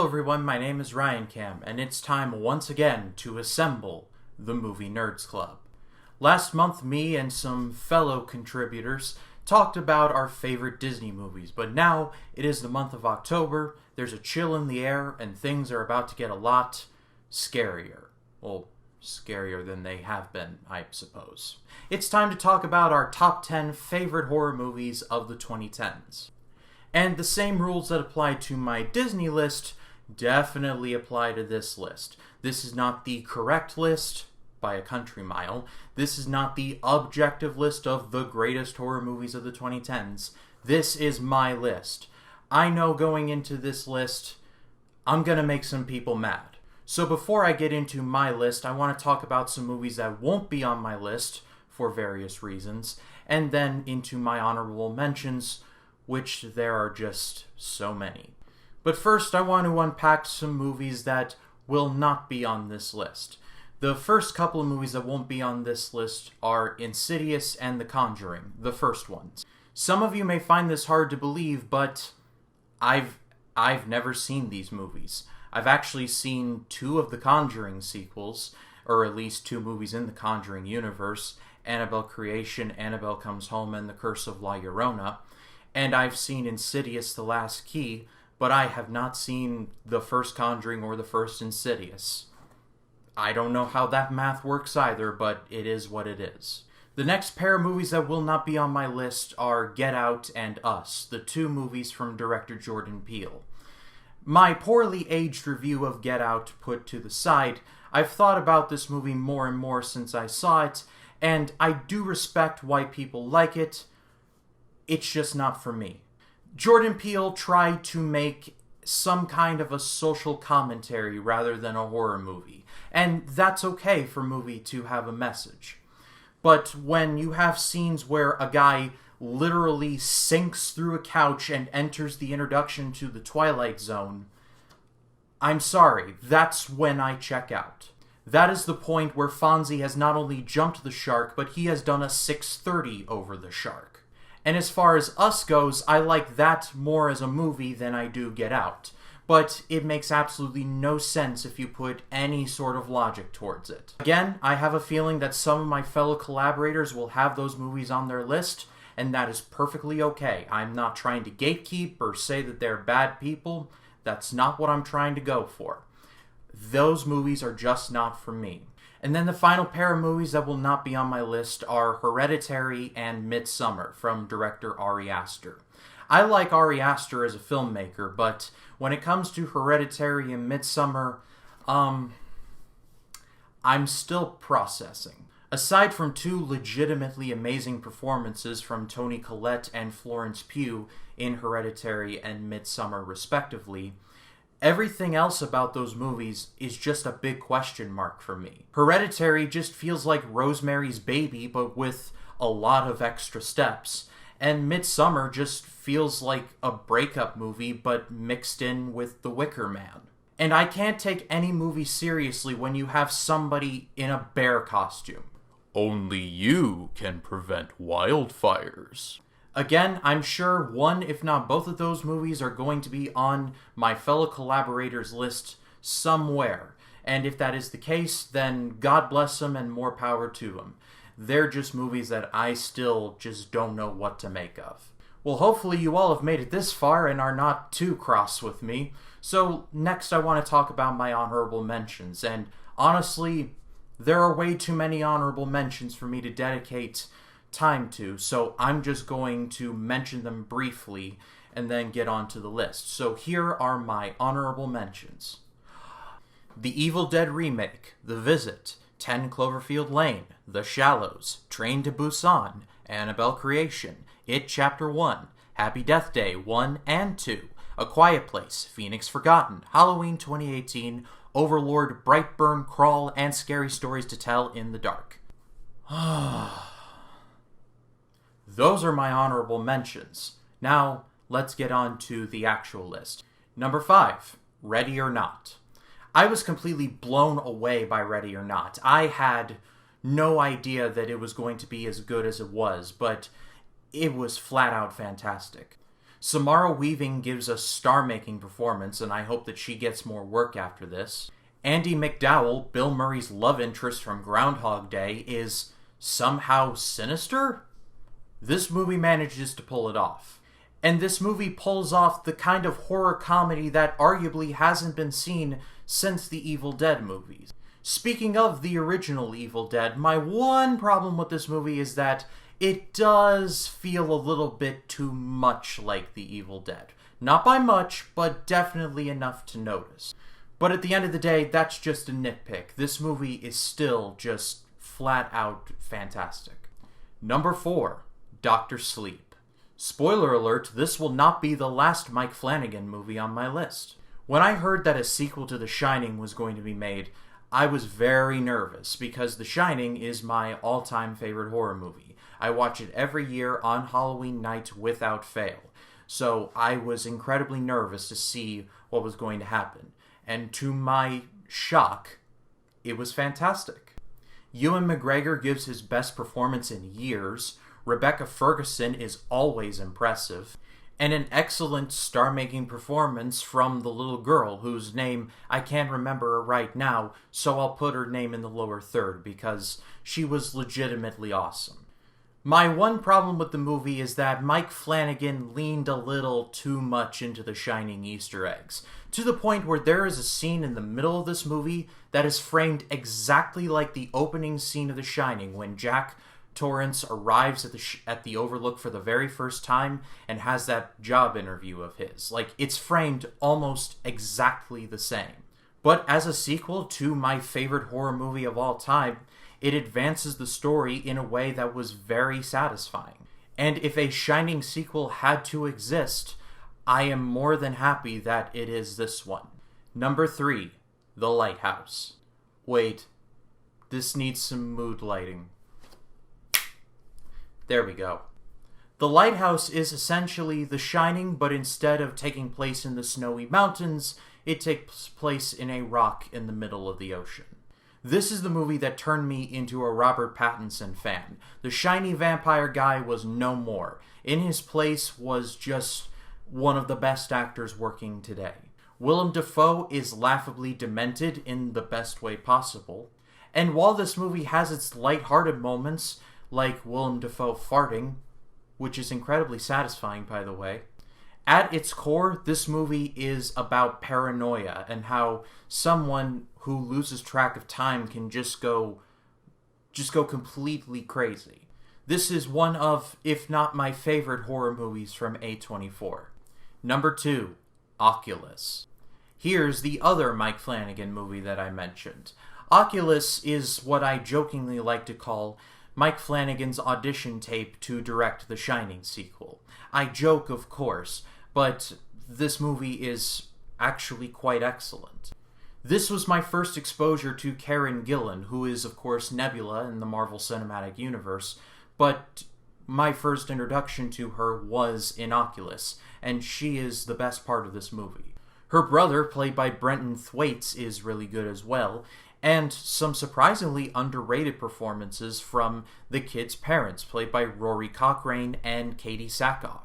Hello everyone, my name is Ryan Cam, and it's time once again to assemble the Movie Nerds Club. Last month, me and some fellow contributors talked about our favorite Disney movies, but now it is the month of October, there's a chill in the air, and things are about to get a lot scarier. Well, scarier than they have been, I suppose. It's time to talk about our top 10 favorite horror movies of the 2010s. And the same rules that apply to my Disney list definitely apply to this list. This is not the correct list by a country mile. This is not the objective list of the greatest horror movies of the 2010s. This is my list. I know going into this list, I'm gonna make some people mad. So before I get into my list, I want to talk about some movies that won't be on my list for various reasons, and then into my honorable mentions, which there are just so many. But first, I want to unpack some movies that will not be on this list. The first couple of movies that won't be on this list are Insidious and The Conjuring, the first ones. Some of you may find this hard to believe, but I've never seen these movies. I've actually seen 2 of the Conjuring sequels, or at least 2 movies in the Conjuring universe, Annabelle Creation, Annabelle Comes Home, and The Curse of La Llorona. And I've seen Insidious: The Last Key, but I have not seen the first Conjuring or the first Insidious. I don't know how that math works either, but it is what it is. The next pair of movies that will not be on my list are Get Out and Us, the 2 movies from director Jordan Peele. My poorly aged review of Get Out put to the side, I've thought about this movie more and more since I saw it, and I do respect why people like it. It's just not for me. Jordan Peele tried to make some kind of a social commentary rather than a horror movie, and that's okay for a movie to have a message. But when you have scenes where a guy literally sinks through a couch and enters the introduction to the Twilight Zone, I'm sorry, that's when I check out. That is the point where Fonzie has not only jumped the shark, but he has done a 630 over the shark. And as far as Us goes, I like that more as a movie than I do Get Out. But it makes absolutely no sense if you put any sort of logic towards it. Again, I have a feeling that some of my fellow collaborators will have those movies on their list, and that is perfectly okay. I'm not trying to gatekeep or say that they're bad people. That's not what I'm trying to go for. Those movies are just not for me. And then the final pair of movies that will not be on my list are Hereditary and Midsommar from director Ari Aster. I like Ari Aster as a filmmaker, but when it comes to Hereditary and Midsommar, I'm still processing. Aside from 2 legitimately amazing performances from Toni Collette and Florence Pugh in Hereditary and Midsommar respectively, everything else about those movies is just a big question mark for me. Hereditary just feels like Rosemary's Baby, but with a lot of extra steps. And Midsommar just feels like a breakup movie, but mixed in with The Wicker Man. And I can't take any movie seriously when you have somebody in a bear costume. Only you can prevent wildfires. Again, I'm sure one, if not both of those movies are going to be on my fellow collaborators' list somewhere. And if that is the case, then God bless them and more power to them. They're just movies that I still just don't know what to make of. Well, hopefully you all have made it this far and are not too cross with me. So next I want to talk about my honorable mentions. And honestly, there are way too many honorable mentions for me to dedicate time to, so I'm just going to mention them briefly and then get on to the list. So here are my honorable mentions. The Evil Dead Remake, The Visit, 10 Cloverfield Lane, The Shallows, Train to Busan, Annabelle Creation, It Chapter 1, Happy Death Day 1 and 2, A Quiet Place, Phoenix Forgotten, Halloween 2018, Overlord, Brightburn, Crawl, and Scary Stories to Tell in the Dark. Those are my honorable mentions. Now, let's get on to the actual list. Number 5, Ready or Not. I was completely blown away by Ready or Not. I had no idea that it was going to be as good as it was, but it was flat out fantastic. Samara Weaving gives a star-making performance, and I hope that she gets more work after this. Andie MacDowell, Bill Murray's love interest from Groundhog Day, is somehow sinister? This movie manages to pull it off. And this movie pulls off the kind of horror comedy that arguably hasn't been seen since the Evil Dead movies. Speaking of the original Evil Dead, my one problem with this movie is that it does feel a little bit too much like the Evil Dead. Not by much, but definitely enough to notice. But at the end of the day, that's just a nitpick. This movie is still just flat out fantastic. Number 4, Dr. Sleep. Spoiler alert, this will not be the last Mike Flanagan movie on my list. When I heard that a sequel to The Shining was going to be made, I was very nervous because The Shining is my all-time favorite horror movie. I watch it every year on Halloween night without fail. So I was incredibly nervous to see what was going to happen. And to my shock, it was fantastic. Ewan McGregor gives his best performance in years. Rebecca Ferguson is always impressive. And an excellent star-making performance from the little girl, whose name I can't remember right now, so I'll put her name in the lower third, because she was legitimately awesome. My one problem with the movie is that Mike Flanagan leaned a little too much into the Shining Easter eggs, to the point where there is a scene in the middle of this movie that is framed exactly like the opening scene of The Shining, when Jack Torrance arrives at the Overlook for the very first time and has that job interview of his. Like, it's framed almost exactly the same. But as a sequel to my favorite horror movie of all time, it advances the story in a way that was very satisfying. And if a Shining sequel had to exist, I am more than happy that it is this one. Number 3, The Lighthouse. Wait, this needs some mood lighting. There we go. The Lighthouse is essentially The Shining, but instead of taking place in the snowy mountains, it takes place in a rock in the middle of the ocean. This is the movie that turned me into a Robert Pattinson fan. The shiny vampire guy was no more. In his place was just one of the best actors working today. Willem Dafoe is laughably demented in the best way possible. And while this movie has its lighthearted moments, like Willem Dafoe farting, which is incredibly satisfying, by the way, at its core, this movie is about paranoia and how someone who loses track of time can just go completely crazy. This is one of, if not my favorite horror movies from A24. Number 2, Oculus. Here's the other Mike Flanagan movie that I mentioned. Oculus is what I jokingly like to call Mike Flanagan's audition tape to direct the Shining sequel. I joke, of course, but this movie is actually quite excellent. This was my first exposure to Karen Gillan, who is, of course, Nebula in the Marvel Cinematic Universe, but my first introduction to her was in Oculus, and she is the best part of this movie. Her brother, played by Brenton Thwaites, is really good as well, and some surprisingly underrated performances from the kid's parents, played by Rory Cochrane and Katie Sackhoff.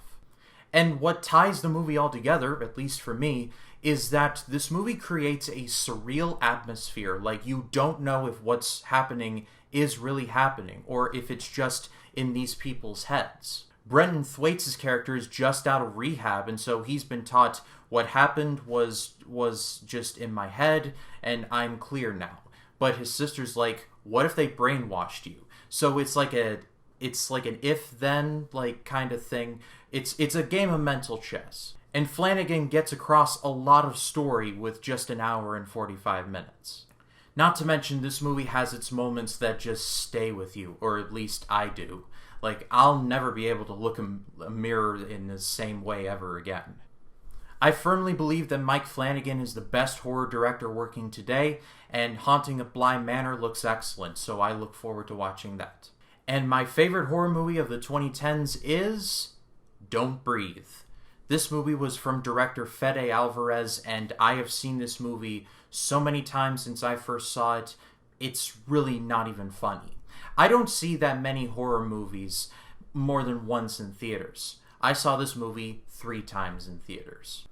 And what ties the movie all together, at least for me, is that this movie creates a surreal atmosphere, like you don't know if what's happening is really happening, or if it's just in these people's heads. Brenton Thwaites' character is just out of rehab, and so he's been taught what happened was just in my head, and I'm clear now. But his sister's like, what if they brainwashed you? So it's like an if-then like kind of thing. It's a game of mental chess. And Flanagan gets across a lot of story with just an hour and 45 minutes. Not to mention, this movie has its moments that just stay with you, or at least I do. Like, I'll never be able to look a mirror in the same way ever again. I firmly believe that Mike Flanagan is the best horror director working today, and Haunting of Bly Manor looks excellent, so I look forward to watching that. And my favorite horror movie of the 2010s is Don't Breathe. This movie was from director Fede Alvarez, and I have seen this movie so many times since I first saw it, it's really not even funny. I don't see that many horror movies more than once in theaters. I saw this movie 3 times in theaters.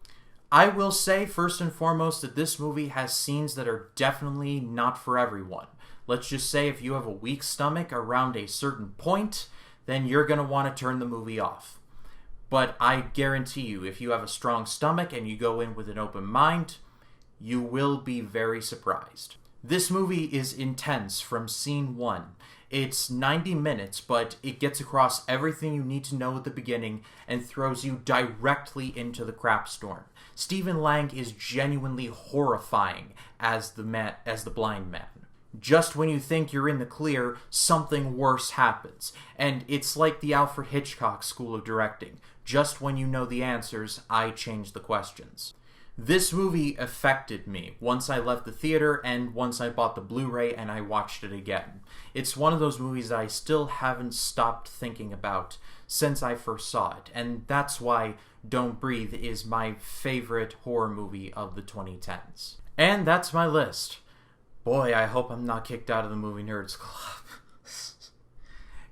I will say, first and foremost, that this movie has scenes that are definitely not for everyone. Let's just say if you have a weak stomach around a certain point, then you're going to want to turn the movie off. But I guarantee you, if you have a strong stomach and you go in with an open mind, you will be very surprised. This movie is intense from scene 1. It's 90 minutes, but it gets across everything you need to know at the beginning and throws you directly into the crap storm. Stephen Lang is genuinely horrifying as the blind man. Just when you think you're in the clear, something worse happens. And it's like the Alfred Hitchcock school of directing. Just when you know the answers, I change the questions. This movie affected me once I left the theater and once I bought the Blu-ray and I watched it again. It's one of those movies that I still haven't stopped thinking about since I first saw it, and that's why Don't Breathe is my favorite horror movie of the 2010s. And that's my list. Boy, I hope I'm not kicked out of the Movie Nerds Club.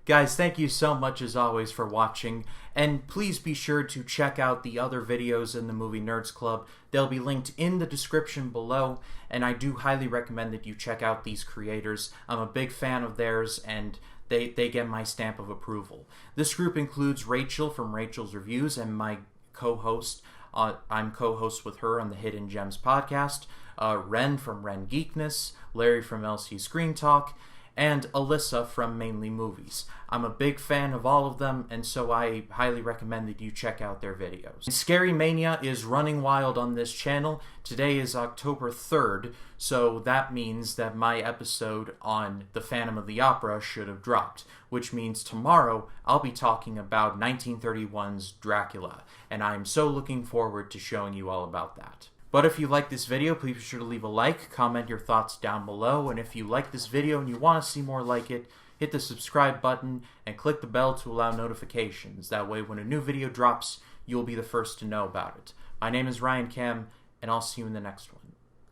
Guys, thank you so much as always for watching, and please be sure to check out the other videos in the Movie Nerds Club. They'll be linked in the description below, and I do highly recommend that you check out these creators. I'm a big fan of theirs, and they get my stamp of approval. This group includes Rachel from Rachel's Reviews and my co-host. I'm co-host with her on the Hidden Gems podcast, Ren from Ren Geekness, Larry from LC Screen Talk, and Alyssa from Mainly Movies. I'm a big fan of all of them, and so I highly recommend that you check out their videos. Scary Mania is running wild on this channel. Today is October 3rd, so that means that my episode on The Phantom of the Opera should have dropped, which means tomorrow I'll be talking about 1931's Dracula, and I'm so looking forward to showing you all about that. But if you like this video, please be sure to leave a like, comment your thoughts down below, and if you like this video and you want to see more like it, hit the subscribe button and click the bell to allow notifications. That way when a new video drops, you'll be the first to know about it. My name is Ryan Cam, and I'll see you in the next one.